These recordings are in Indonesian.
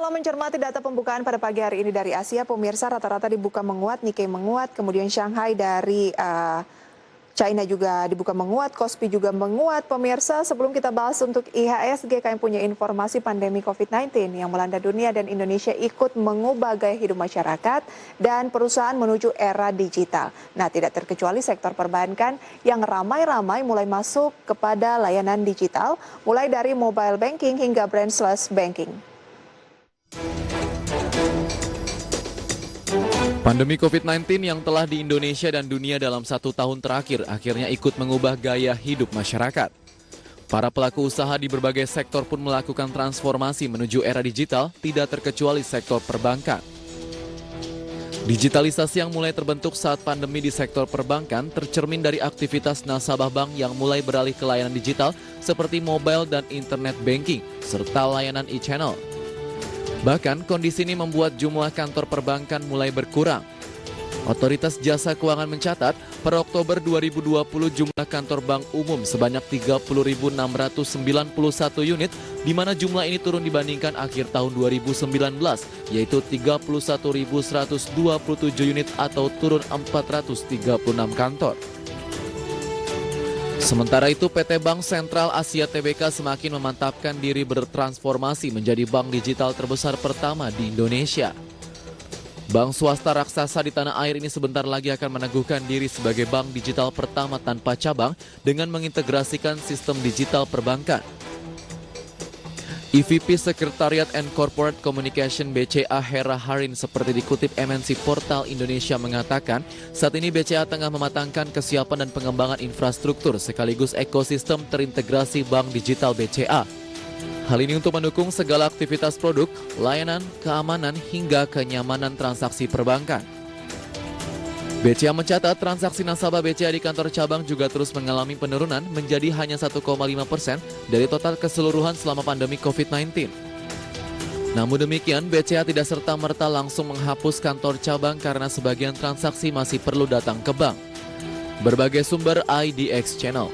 Kalau mencermati data pembukaan pada pagi hari ini dari Asia, pemirsa rata-rata dibuka menguat, Nikkei menguat, kemudian Shanghai dari China juga dibuka menguat, Kospi juga menguat. Pemirsa, sebelum kita bahas untuk IHSG, kami punya informasi pandemi COVID-19 yang melanda dunia dan Indonesia ikut mengubah gaya hidup masyarakat dan perusahaan menuju era digital. Nah, tidak terkecuali sektor perbankan yang ramai-ramai mulai masuk kepada layanan digital, mulai dari mobile banking hingga branchless banking. Pandemi COVID-19 yang telah di Indonesia dan dunia dalam 1 tahun terakhir akhirnya ikut mengubah gaya hidup masyarakat. Para pelaku usaha di berbagai sektor pun melakukan transformasi menuju era digital, tidak terkecuali sektor perbankan. Digitalisasi yang mulai terbentuk saat pandemi di sektor perbankan tercermin dari aktivitas nasabah bank yang mulai beralih ke layanan digital seperti mobile dan internet banking, serta layanan e-channel. Bahkan kondisi ini membuat jumlah kantor perbankan mulai berkurang. Otoritas Jasa Keuangan mencatat, per Oktober 2020 jumlah kantor bank umum sebanyak 30.691 unit, di mana jumlah ini turun dibandingkan akhir tahun 2019, yaitu 31.127 unit atau turun 436 kantor. Sementara itu, PT Bank Sentral Asia Tbk semakin memantapkan diri bertransformasi menjadi bank digital terbesar pertama di Indonesia. Bank swasta raksasa di tanah air ini sebentar lagi akan meneguhkan diri sebagai bank digital pertama tanpa cabang dengan mengintegrasikan sistem digital perbankan. EVP Secretariat and Corporate Communication BCA Hera Harin seperti dikutip MNC Portal Indonesia mengatakan, saat ini BCA tengah mematangkan kesiapan dan pengembangan infrastruktur sekaligus ekosistem terintegrasi bank digital BCA. Hal ini untuk mendukung segala aktivitas produk, layanan, keamanan hingga kenyamanan transaksi perbankan. BCA mencatat transaksi nasabah BCA di kantor cabang juga terus mengalami penurunan menjadi hanya 1,5% dari total keseluruhan selama pandemi COVID-19. Namun demikian, BCA tidak serta-merta langsung menghapus kantor cabang karena sebagian transaksi masih perlu datang ke bank. Berbagai sumber IDX Channel.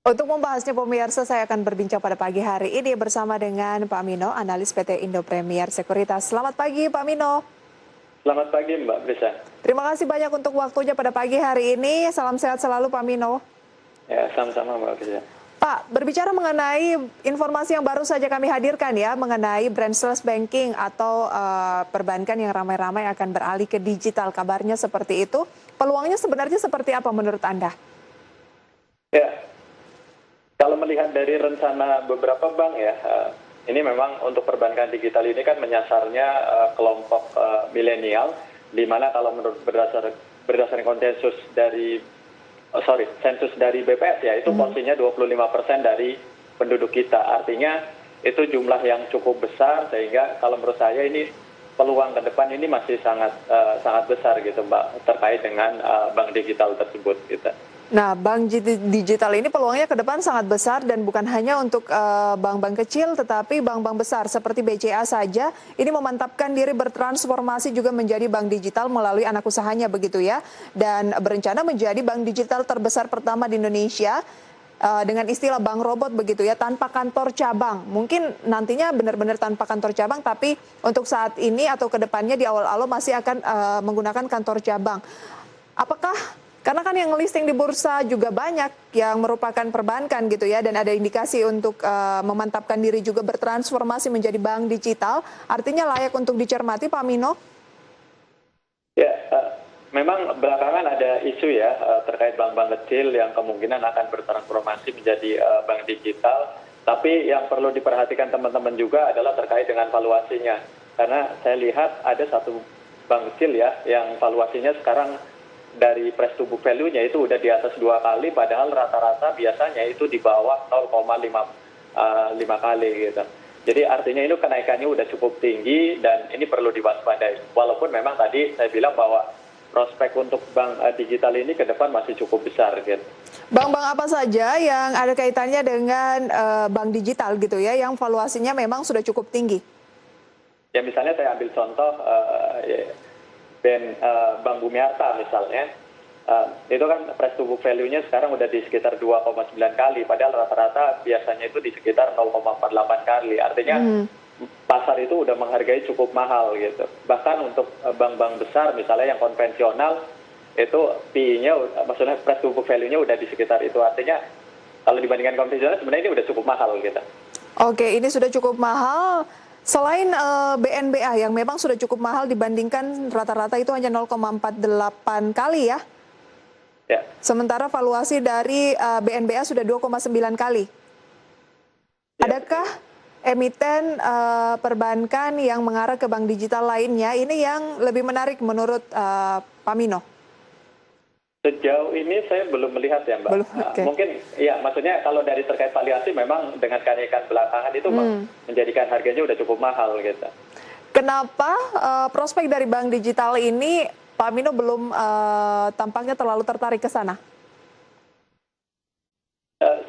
Untuk membahasnya pemirsa, saya akan berbincang pada pagi hari ini bersama dengan Pak Mino, analis PT Indo Premier Sekuritas. Selamat pagi Pak Mino. Selamat pagi Mbak Brisa. Terima kasih banyak untuk waktunya pada pagi hari ini. Salam sehat selalu Pak Mino. Ya, sama-sama Mbak Brisa. Pak, berbicara mengenai informasi yang baru saja kami hadirkan ya, mengenai branchless banking atau perbankan yang ramai-ramai akan beralih ke digital. Kabarnya seperti itu. Peluangnya sebenarnya seperti apa menurut Anda? Ya, kalau melihat dari rencana beberapa bank ya, ini memang untuk perbankan digital ini kan menyasarnya kelompok milenial, di mana kalau menurut berdasarkan konsensus dari sensus dari BPS ya, itu porsinya 25% dari penduduk kita. Artinya itu jumlah yang cukup besar, sehingga kalau menurut saya ini peluang ke depan ini masih sangat besar gitu Mbak, terkait dengan bank digital tersebut gitu. Nah, bank digital ini peluangnya ke depan sangat besar dan bukan hanya untuk bank-bank kecil, tetapi bank-bank besar seperti BCA saja ini memantapkan diri bertransformasi juga menjadi bank digital melalui anak usahanya begitu ya, dan berencana menjadi bank digital terbesar pertama di Indonesia dengan istilah bank robot begitu ya, tanpa kantor cabang. Mungkin nantinya benar-benar tanpa kantor cabang, tapi untuk saat ini atau ke depannya di awal-awal masih akan menggunakan kantor cabang. Apakah karena kan yang listing di bursa juga banyak yang merupakan perbankan gitu ya, dan ada indikasi untuk memantapkan diri juga bertransformasi menjadi bank digital, artinya layak untuk dicermati Pak Mino? Ya, memang belakangan ada isu ya terkait bank-bank kecil yang kemungkinan akan bertransformasi menjadi bank digital. Tapi yang perlu diperhatikan teman-teman juga adalah terkait dengan valuasinya. Karena saya lihat ada satu bank kecil ya yang valuasinya sekarang dari price to book value-nya itu udah di atas 2 kali, padahal rata-rata biasanya itu di bawah 0,5 kali gitu. Jadi artinya itu kenaikannya udah cukup tinggi dan ini perlu diwaspadai. Walaupun memang tadi saya bilang bahwa prospek untuk bank digital ini ke depan masih cukup besar gitu. Bank-bank apa saja yang ada kaitannya dengan bank digital gitu ya, yang valuasinya memang sudah cukup tinggi? Ya misalnya saya ambil contoh Bank Bumi Arta misalnya, itu kan price to book value-nya sekarang udah di sekitar 2,9 kali, padahal rata-rata biasanya itu di sekitar 0,48 kali. Artinya pasar itu udah menghargai cukup mahal gitu. Bahkan untuk bank-bank besar misalnya yang konvensional itu PI-nya, maksudnya price to book value-nya udah di sekitar itu. Artinya kalau dibandingkan konvensional sebenarnya ini udah cukup mahal gitu. Oke, ini sudah cukup mahal. Selain BNBA yang memang sudah cukup mahal dibandingkan rata-rata itu hanya 0,48 kali ya. Ya. Sementara valuasi dari BNBA sudah 2,9 kali. Ya. Adakah emiten perbankan yang mengarah ke bank digital lainnya ini yang lebih menarik menurut Pak Mino? Sejauh ini saya belum melihat ya, Mbak. Belum, okay. Mungkin ya, maksudnya kalau dari terkait valuasi memang dengan kenaikan belakangan itu menjadikan harganya udah cukup mahal gitu. Kenapa prospek dari bank digital ini Pak Mino belum tampaknya terlalu tertarik ke sana?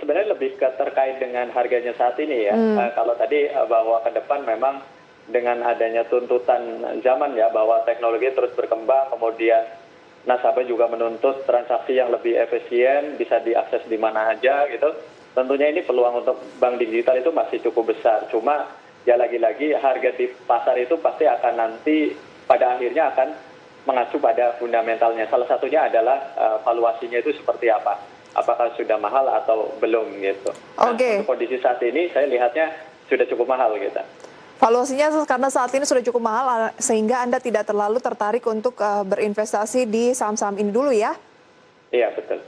Sebenarnya lebih terkait dengan harganya saat ini ya. Kalau tadi bahwa ke depan memang dengan adanya tuntutan zaman ya, bahwa teknologi terus berkembang, kemudian nasabah juga menuntut transaksi yang lebih efisien, bisa diakses di mana aja gitu. Tentunya ini peluang untuk bank digital itu masih cukup besar. Cuma ya lagi-lagi harga di pasar itu pasti akan nanti pada akhirnya akan mengacu pada fundamentalnya. Salah satunya adalah valuasinya itu seperti apa. Apakah sudah mahal atau belum gitu. Oke. Untuk kondisi saat ini saya lihatnya sudah cukup mahal gitu. Valuasinya karena saat ini sudah cukup mahal sehingga Anda tidak terlalu tertarik untuk berinvestasi di saham-saham ini dulu ya? Iya, betul.